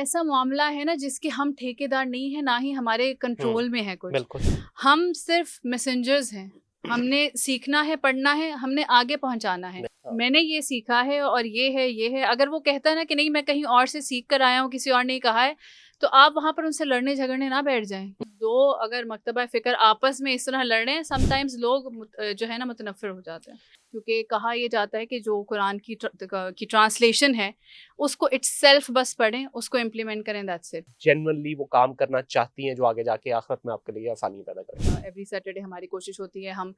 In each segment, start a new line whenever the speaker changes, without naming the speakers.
ایسا معاملہ ہے نا جس کے ہم ٹھیکیدار نہیں ہیں، نہ ہی ہمارے کنٹرول میں ہے کچھ.
بالکل
ہم صرف میسنجرز ہیں. ہم نے سیکھنا ہے، پڑھنا ہے، ہم نے آگے پہنچانا ہے. میں نے یہ سیکھا ہے اور یہ ہے. اگر وہ کہتا ہے نا کہ نہیں میں کہیں اور سے سیکھ کر آیا ہوں، کسی اور نے کہا ہے، تو آپ وہاں پر ان سے لڑنے جھگڑنے نہ بیٹھ جائیں. دو اگر مکتبہ فکر آپس میں اس طرح لڑیں، سم ٹائمز لوگ جو ہے نا متنفر ہو جاتے ہیں. کیونکہ کہا یہ جاتا ہے کہ جو قرآن کی ٹرانسلیشن ہے اس کو اٹس سیلف بس پڑھیں، اس کو امپلیمنٹ کریں. That's it.
جنرلی وہ کام کرنا چاہتی ہیں جو آگے جا کے آخرت میں آپ کے لیے آسانی پیدا کریں.
ایوری سیٹرڈے ہماری کوشش ہوتی ہے ہم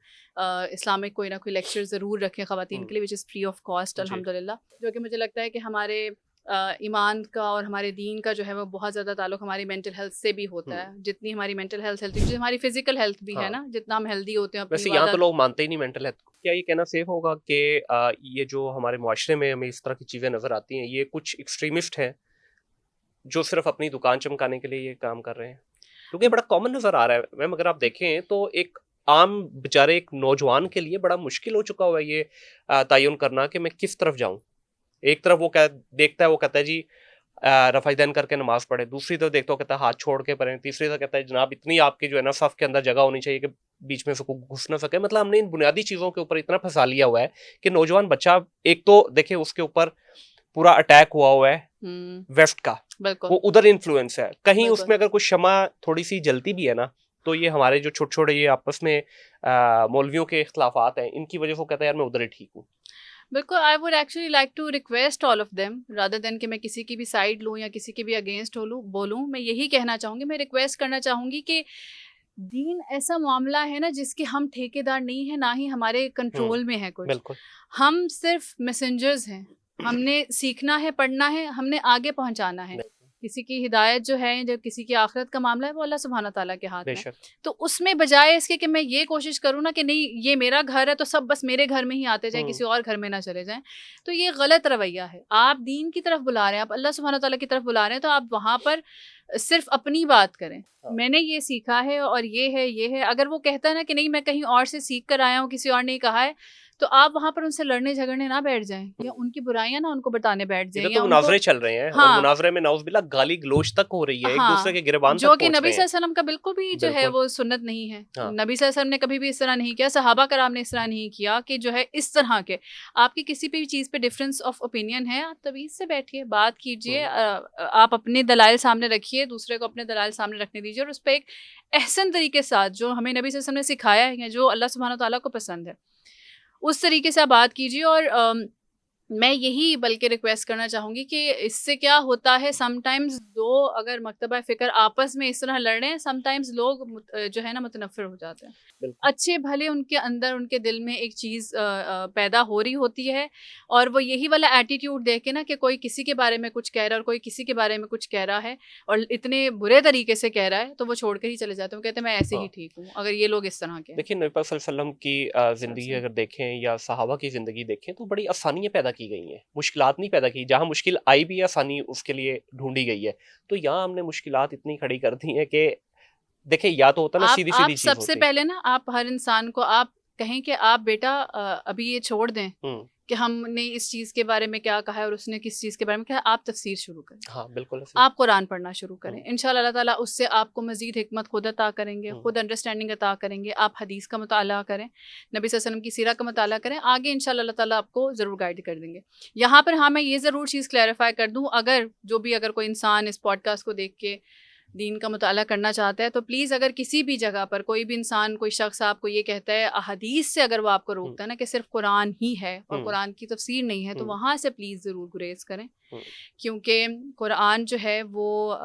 اسلامک کوئی نہ کوئی لیکچر ضرور رکھیں خواتین کے لیے، وچ از فری آف کاسٹ الحمدللہ. جو کہ مجھے لگتا ہے کہ ہمارے ایمان کا اور ہمارے دین کا جو ہے وہ بہت زیادہ تعلق ہماری مینٹل ہیلتھ سے بھی ہوتا ہے. جتنی ہماری مینٹل ہیلتھ ہماری فزیکل ہیلتھ بھی ہے نا، جتنا ہم ہیلدی ہوتے ہیں
ویسے یہاں تو لوگ مانتے ہی نہیں مینٹل ہیلتھ. کیا یہ کہنا سیف ہوگا کہ یہ جو ہمارے معاشرے میں ہمیں اس طرح کی چیزیں نظر آتی ہیں، یہ کچھ ایکسٹریمسٹ ہیں جو صرف اپنی دکان چمکانے کے لیے یہ کام کر رہے ہیں؟ کیونکہ یہ بڑا کامن نظر آ رہا ہے میم. اگر آپ دیکھیں تو ایک عام بیچارے ایک نوجوان کے لیے بڑا مشکل ہو چکا ہوا ہے یہ تعین کرنا کہ میں کس طرف جاؤں. ایک طرف وہ دیکھتا ہے، وہ کہتا ہے جی رفع دین کر کے نماز پڑھے. دوسری طرف دیکھتا ہو کہتا ہے ہاتھ چھوڑ کے پڑھیں. تیسری طرف کہتا ہے جناب اتنی آپ کی جو ہے نا صف کے اندر جگہ ہونی چاہیے کہ بیچ میں سے کوئی گھس نہ سکے. مطلب ہم نے ان بنیادی چیزوں کے اوپر اتنا پھنسا لیا ہوا ہے کہ نوجوان بچہ ایک تو دیکھیں اس کے اوپر پورا اٹیک ہوا ہے ویسٹ کا، وہ ادھر انفلوئنس ہے. کہیں اس میں اگر کوئی شمع تھوڑی سی جلتی بھی ہے نا، تو یہ ہمارے جو چھوٹے چھوٹے یہ آپس میں مولویوں کے اختلافات ہیں، ان کی وجہ سے وہ کہتا ہے یار میں ادھر ہی ٹھیک ہوں.
بالکل. I would actually like to request all of them rather than کہ میں کسی کی بھی سائڈ لوں یا کسی کے بھی اگینسٹ بولوں. میں یہی کہنا چاہوں گی، میں ریکویسٹ کرنا چاہوں گی کہ دین ایسا معاملہ ہے نا جس کے ہم ٹھیکیدار نہیں ہیں، نہ ہی ہمارے کنٹرول میں ہے کچھ.
بالکل
ہم صرف میسنجرز ہیں. ہم نے سیکھنا ہے، پڑھنا ہے، ہم نے آگے پہنچانا ہے. کسی کی ہدایت جو ہے، جب کسی کی آخرت کا معاملہ ہے، وہ اللہ سبحانہ تعالیٰ کے ہاتھ میں. تو اس میں بجائے اس کے کہ میں یہ کوشش کروں نا کہ نہیں یہ میرا گھر ہے تو سب بس میرے گھر میں ہی آتے جائیں، کسی اور گھر میں نہ چلے جائیں، تو یہ غلط رویہ ہے. آپ دین کی طرف بلا رہے ہیں، آپ اللہ سبحانہ تعالیٰ کی طرف بلا رہے ہیں، تو آپ وہاں پر صرف اپنی بات کریں. میں نے یہ سیکھا ہے اور یہ ہے. اگر وہ کہتا ہے نا کہ نہیں میں کہیں اور سے سیکھ کر آیا ہوں، کسی اور نے کہا ہے، تو آپ وہاں پر ان سے لڑنے جھگڑنے نہ بیٹھ جائیں یا ان کی برائیاں نہ ان کو بتانے بیٹھ جائیں.
تو مناظرے چل رہے ہیں اور مناظرے میں نعوذ باللہ گالی گلوچ تک ہو رہی ہے، ایک دوسرے کے گریبان تک
جو کہ
پہنچ
نبی
رہے
صلی اللہ
ہیں.
علیہ وسلم کا بالکل بھی جو ہے وہ سنت نہیں ہے. نبی صلی اللہ علیہ وسلم نے کبھی بھی اس طرح نہیں کیا، صحابہ کرام نے اس طرح نہیں کیا کہ جو ہے اس طرح کے آپ کی کسی بھی چیز پہ ڈفرینس آف اوپینین ہے، آپ طویز سے بیٹھیے، بات کیجیے، آپ اپنے دلائل سامنے رکھیے، دوسرے کو اپنے دلائل سامنے رکھنے دیجیے، اور اس پہ ایک احسن طریقے سے جو ہمیں نبی صلی اللہ علیہ وسلم نے سکھایا ہے یا جو اللہ سبحانہ تعالیٰ کو پسند ہے اس طریقے سے آپ بات کیجیے. اور میں یہی بلکہ ریکویسٹ کرنا چاہوں گی کہ اس سے کیا ہوتا ہے، سم ٹائمز دو اگر مکتبہ فکر آپس میں اس طرح لڑیں، سم ٹائمز لوگ جو ہے نا متنفر ہو جاتے ہیں. اچھے بھلے ان کے اندر ان کے دل میں ایک چیز پیدا ہو رہی ہوتی ہے، اور وہ یہی والا ایٹیٹیوڈ دیکھ کے نا کہ کوئی کسی کے بارے میں کچھ کہہ رہا ہے اور کوئی کسی کے بارے میں کچھ کہہ رہا ہے اور اتنے برے طریقے سے کہہ رہا ہے، تو وہ چھوڑ کر ہی چلے جاتے ہیں. وہ کہتے ہیں میں ایسے ہی ٹھیک ہوں اگر یہ لوگ اس طرح کے.
دیکھیں نبی پاک صلی اللہ علیہ وسلم کی زندگی اگر دیکھیں یا صحابہ کی زندگی دیکھیں تو بڑی آسانیاں پیدا کی گئی ہیں، مشکلات نہیں پیدا کی. جہاں مشکل آئی بھی آسانی اس کے لیے ڈھونڈی گئی ہے. تو یہاں ہم نے مشکلات اتنی کھڑی کر دی ہیں کہ دیکھیں یا تو ہوتا نا سیدھی سیدھی چیز
ہوتی. سب سے پہلے نا آپ ہر انسان کو آپ کہیں کہ آپ بیٹا ابھی یہ چھوڑ دیں کہ ہم نے اس چیز کے بارے میں کیا کہا ہے اور اس نے کس چیز کے بارے میں کہا، آپ تفسیر شروع کریں. ہاں بالکل. آپ قرآن پڑھنا شروع کریں. انشاءاللہ اللہ تعالیٰ اس سے آپ کو مزید حکمت خود عطا کریں گے، خود انڈرسٹینڈنگ عطا کریں گے. آپ حدیث کا مطالعہ کریں، نبی صلی اللہ علیہ وسلم کی سیرت کا مطالعہ کریں، آگے انشاءاللہ اللہ تعالیٰ آپ کو ضرور گائیڈ کر دیں گے. یہاں پر میں یہ ضرور چیز کلیریفائی کر دوں، اگر کوئی انسان اس پوڈ کاسٹ کو دیکھ کے دین کا مطالعہ کرنا چاہتا ہے تو پلیز اگر کسی بھی جگہ پر کوئی بھی انسان کوئی شخص آپ کو یہ کہتا ہے احادیث سے اگر وہ آپ کو روکتا ہے نا کہ صرف قرآن ہی ہے اور قرآن کی تفسیر نہیں ہے، تو وہاں سے پلیز ضرور گریز کریں. کیونکہ قرآن جو ہے وہ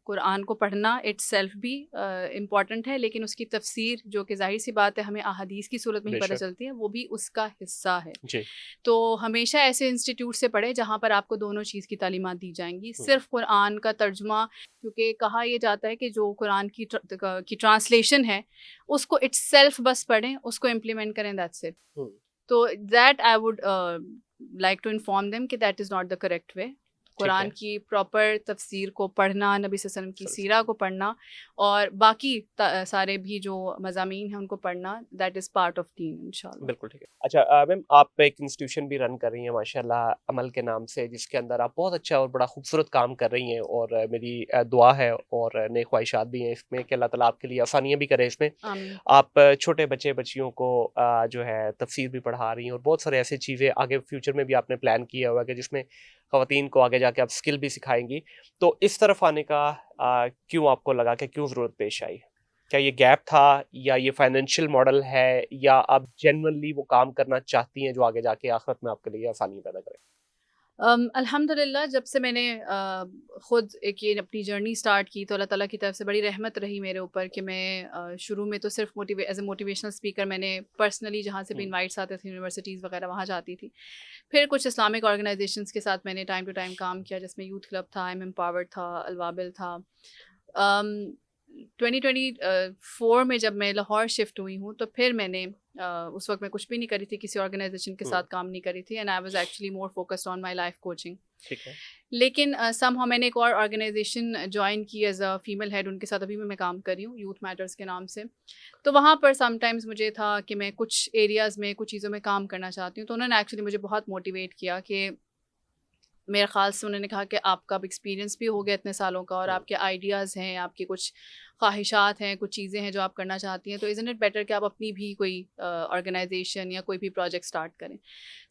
قرآن کو پڑھنا اٹ سیلف بھی امپورٹنٹ ہے، لیکن اس کی تفسیر جو کہ ظاہر سی بات ہے ہمیں احادیث کی صورت میں ہی پتہ چلتی ہے، وہ بھی اس کا حصہ ہے. تو ہمیشہ ایسے انسٹیٹیوٹ سے پڑھے جہاں پر آپ کو دونوں چیز کی تعلیمات دی جائیں گی. صرف قرآن کا ترجمہ، کیونکہ کہا یہ جاتا ہے کہ جو قرآن کی ٹرانسلیشن ہے اس کو اٹس سیلف بس پڑھیں، اس کو امپلیمنٹ کریں. That's it. تو that I would like to inform them that is not the correct way. قرآن کی پراپر تفسیر کو پڑھنا, نبی صلی اللہ علیہ وسلم کی سیرہ کو پڑھنا, اور باقی سارے بھی جو مضامین ہیں ان کو پڑھنا, دیٹ از پارٹ آف دین انشاءاللہ.
بالکل ٹھیک ہے. اچھا میم, آپ ایک انسٹیٹیوشن بھی رن کر رہی ہیں ماشاء اللہ عمل کے نام سے, جس کے اندر آپ بہت اچھا اور بڑا خوبصورت کام کر رہی ہیں, اور میری دعا ہے اور نیک خواہشات بھی ہیں اس میں کہ اللہ تعالیٰ آپ کے لیے آسانیاں بھی کرے اس میں. آپ چھوٹے بچے بچیوں کو جو ہے تفسیر بھی پڑھا رہی ہیں, اور بہت سارے ایسی چیزیں آگے فیوچر میں بھی آپ نے پلان کیا ہوا کہ جس میں خواتین کو آگے جا کے آپ اسکل بھی سکھائیں گی. تو اس طرف آنے کا کیوں آپ کو لگا, کہ کیوں ضرورت پیش آئی؟ کیا یہ گیپ تھا, یا یہ فائنینشیل ماڈل ہے, یا آپ جنرلی وہ کام کرنا چاہتی ہیں جو آگے جا کے آخرت میں آپ کے لیے آسانی پیدا کرے؟
الحمدللہ جب سے میں نے خود ایک یہ اپنی جرنی سٹارٹ کی تو اللہ تعالیٰ کی طرف سے بڑی رحمت رہی میرے اوپر کہ میں شروع میں تو صرف ایز اے موٹیویشنل اسپیکر میں نے پرسنلی جہاں سے بھی انوائٹس آتے تھے یونیورسٹیز وغیرہ وہاں جاتی تھی. پھر کچھ اسلامک آرگنائزیشنس کے ساتھ میں نے ٹائم ٹو ٹائم کام کیا, جس میں یوتھ کلب تھا, ایم امپاورڈ تھا, الوابل تھا. 2024 میں جب میں لاہور شفٹ ہوئی ہوں تو پھر میں نے اس وقت میں کچھ بھی نہیں کری تھی, کسی آرگنائزیشن کے ساتھ کام نہیں کری تھی, and I was actually more focused on my life coaching. لیکن سم ہاؤ میں نے ایک اور آرگنائزیشن جوائن کی ایز اے فیمیل ہیڈ, ان کے ساتھ ابھی میں کام کر رہی ہوں, یوتھ میٹرز کے نام سے. تو وہاں پر سم ٹائمز مجھے تھا کہ میں کچھ ایریاز میں کچھ چیزوں میں کام کرنا چاہتی ہوں, تو انہوں نے ایکچولی مجھے بہت موٹیویٹ کیا کہ میرے خیال سے انہوں نے کہا کہ آپ کا ایکسپیرینس بھی ہو گیا اتنے سالوں کا, اور آپ کے آئیڈیاز ہیں, آپ کے کچھ خواہشات ہیں, کچھ چیزیں ہیں جو آپ کرنا چاہتی ہیں, تو ازنٹ اٹ بیٹر کہ آپ اپنی بھی کوئی آرگنائزیشن یا کوئی بھی پروجیکٹ اسٹارٹ کریں.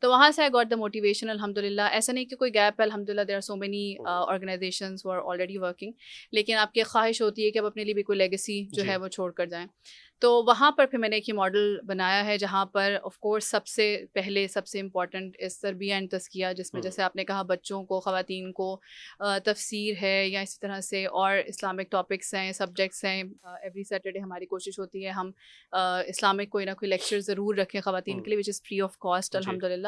تو وہاں سے آئی گاٹ دا موٹیویشن الحمدللہ. ایسا نہیں کہ کوئی گیپ ہے, الحمدللہ there are so many organizations who are already working, لیکن آپ کی خواہش ہوتی ہے کہ آپ اپنے لیے بھی کوئی لیگیسی جو ہے وہ چھوڑ کر جائیں. تو وہاں پر پھر میں نے ایک یہ ماڈل بنایا ہے جہاں پر آف کورس سب سے پہلے سب سے امپورٹنٹ اس تربیہ اینڈ تزکیہ, جس میں جیسے آپ نے کہا بچوں کو, خواتین کو تفسیر ہے, یا اسی طرح سے اور اسلامک ٹاپکس ہیں, سبجیکٹس ہیں. ایوری سیٹرڈے ہماری کوشش ہوتی ہے ہم اسلامک کوئی نہ کوئی لیکچر ضرور رکھیں خواتین کے لیے, وچ از فری آف کاسٹ الحمدللہ.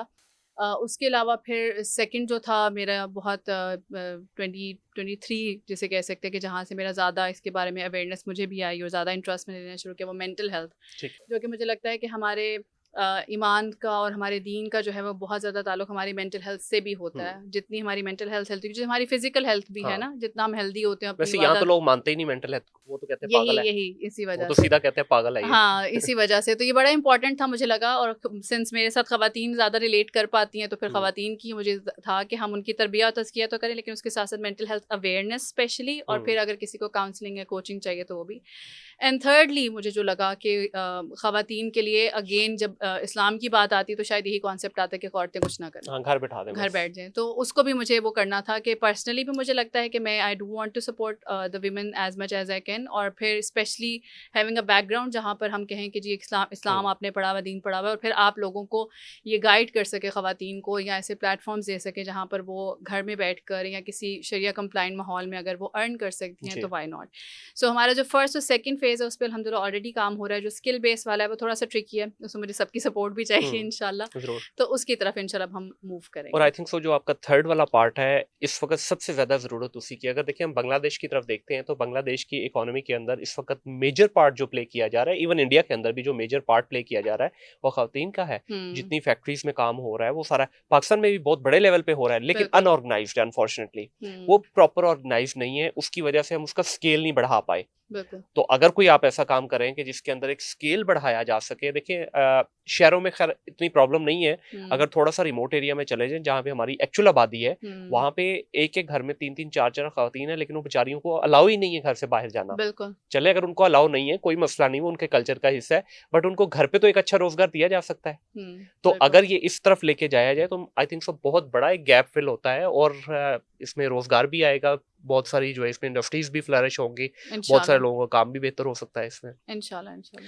اس کے علاوہ پھر سیکنڈ جو تھا میرا بہت 2023 جسے کہہ سکتے ہیں کہ جہاں سے میرا زیادہ اس کے بارے میں اویئرنیس مجھے بھی آئی اور زیادہ انٹرسٹ میں لینا شروع کیا, وہ مینٹل ہیلتھ, جو کہ مجھے لگتا ہے کہ ہمارے ایمان کا اور ہمارے دین کا جو ہے وہ بہت زیادہ تعلق ہماری مینٹل ہیلتھ سے بھی ہوتا ہے. جتنی ہماری مینٹل ہیلتھ ہیلتھی, جو ہماری فزیکل ہیلتھ بھی ہے نا, جتنا ہم ہیلدی ہوتے ہیں
ویسے یہاں تو لوگ مانتے ہی نہیں مینٹل ہیلتھ, وہ تو کہتے ہیں پاگل ہے,
یہی اسی وجہ
سے, وہ تو سیدھا کہتے ہیں پاگل ہے.
ہاں اسی وجہ سے تو یہ بڑا امپورٹنٹ تھا مجھے لگا, اور سنس میرے ساتھ خواتین زیادہ ریلیٹ کر پاتی ہیں تو پھر خواتین کی مجھے تھا کہ ہم ان کی تربیت اور تزکیہ تو کریں, لیکن اس کے ساتھ ساتھ مینٹل ہیلتھ اویئرنیس اسپیشلی, اور پھر اگر کسی کو کاؤنسلنگ یا کوچنگ چاہیے تو وہ بھی. اینڈ تھرڈلی مجھے جو لگا کہ خواتین کے لیے اگین جب اسلام کی بات آتی ہے تو شاید یہی کانسیپٹ آتا ہے کہ عورتیں کچھ نہ کریں,
گھر بٹھا دیں,
گھر بیٹھ جائیں. تو اس کو بھی مجھے وہ کرنا تھا کہ پرسنلی بھی مجھے لگتا ہے کہ میں I do want to support the women as much as I can, اور پھر especially having a background جہاں پر ہم کہیں کہ جی اسلام آپ نے پڑھا ہوا, دین پڑھا ہوا, اور پھر آپ لوگوں کو یہ گائیڈ کر سکے خواتین کو, یا ایسے پلیٹ فارمز دے سکے جہاں پر وہ گھر میں بیٹھ کر یا کسی شریعہ کمپلائنٹ ماحول میں اگر وہ ارن کر سکتی ہیں تو وائی ناٹ. سو ہمارا جو فرسٹ اور سیکنڈ فیز ہے اس پہ الحمدللہ آلریڈی کام ہو رہا ہے. جو اسکل بیس والا ہے وہ تھوڑا سا ٹرکی ہے, اس میں مجھے سب کی سپورٹ بھی چاہیے انشاءاللہ, تو اس کی طرف انشاءاللہ ہم موو کریں گے.
اور آئی تھنک سو جو آپ کا تھرڈ والا پارٹ ہے اس وقت سب سے زیادہ ضرورت اسی کی. اگر دیکھیں ہم بنگلہ دیش کی طرف دیکھتے ہیں تو بنگلہ دیش کی اکانومی کے اندر اس وقت میجر پارٹ جو پلے کیا جا رہا ہے, ایون انڈیا کے اندر بھی جو میجر پارٹ پلے کیا جا رہا ہے وہ خواتین کا ہے. جتنی فیکٹریز میں کام ہو رہا ہے وہ سارا پاکستان میں بھی بہت بڑے لیول پہ ہو رہا ہے, لیکن ان آرگنائزڈ انفارچونیٹلی, وہ پراپر آرگنائز نہیں ہے, اس کی وجہ سے ہم اس کا اسکیل نہیں بڑھا پائے. تو اگر کوئی آپ ایسا کام کریں کہ جس کے اندر ایک اسکیل بڑھایا جا سکے, دیکھیں شہروں میں خیر اتنی پرابلم نہیں ہے, اگر تھوڑا سا ریموٹ ایریا میں چلے جائیں جہاں پہ ہماری ایکچوئل آبادی ہے, وہاں پہ ایک ایک گھر میں 3-3 4-4 خواتین ہیں, لیکن وہ بیچاریوں کو الاؤ ہی نہیں ہے گھر سے باہر جانا. چلے اگر ان کو الاؤ نہیں ہے کوئی مسئلہ نہیں, وہ ان کے کلچر کا حصہ ہے, بٹ ان کو گھر پہ تو ایک اچھا روزگار دیا جا سکتا ہے. تو اگر یہ اس طرف لے کے جایا جائے تو آئی تھنک سو بہت بڑا ایک گیپ فل ہوتا ہے, اور اس میں روزگار بھی آئے گا, بہت ساری جو ہے اس میں انڈسٹریز بھی فلرش ہوں گی, بہت سارے لوگوں کا کام بھی بہتر ہو سکتا ہے اس میں انشاءاللہ.